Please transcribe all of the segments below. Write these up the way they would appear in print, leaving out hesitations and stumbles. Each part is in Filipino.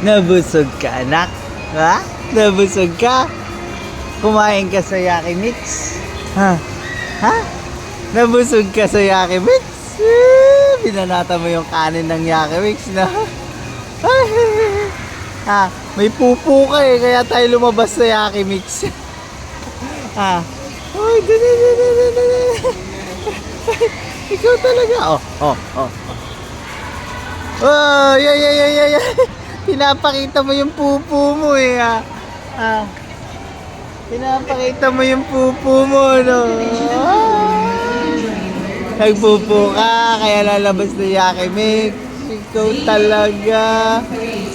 Nabusog ka, anak? Ha? Nabusog ka? Kumain ka sa Yakimix? Ha? Ha? Nabusog ka sa Yakimix? Binanata mo yung kanin ng Yakimix na. Ha? May pupo ka eh, kaya tayo lumabas sa Yakimix. Ha? Ay, ikaw talaga. Oh. Oh, yeah. Pinapakita mo yung pupo mo eh, ha? Ah. Pinapakita mo yung pupo mo, no? Nagpupo ka, kaya lalabas na Yakimix. Ikaw talaga. Ay,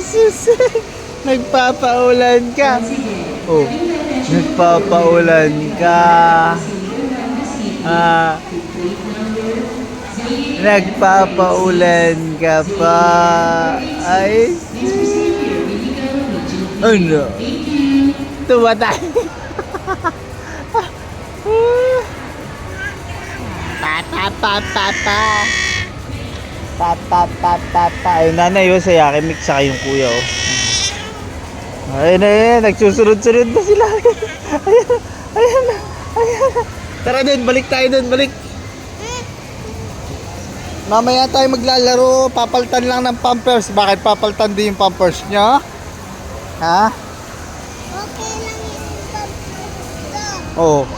sus! Nagpapaulan ka. Oh, nagpapaulan ka. Nagpapaulan ka pa. Ay, ano? Tumatay. Ay, nanay yun sa Yakimix saka yung kuya oh. Ayun, nagsusunod-sunod na sila. Ayan na. Tara dun, balik tayo dun, balik. Mamaya tayo maglalaro, papaltan lang ng pampers. Bakit papaltan din yung pampers niya? Ha? Okay lang yung pampers ko. Oo.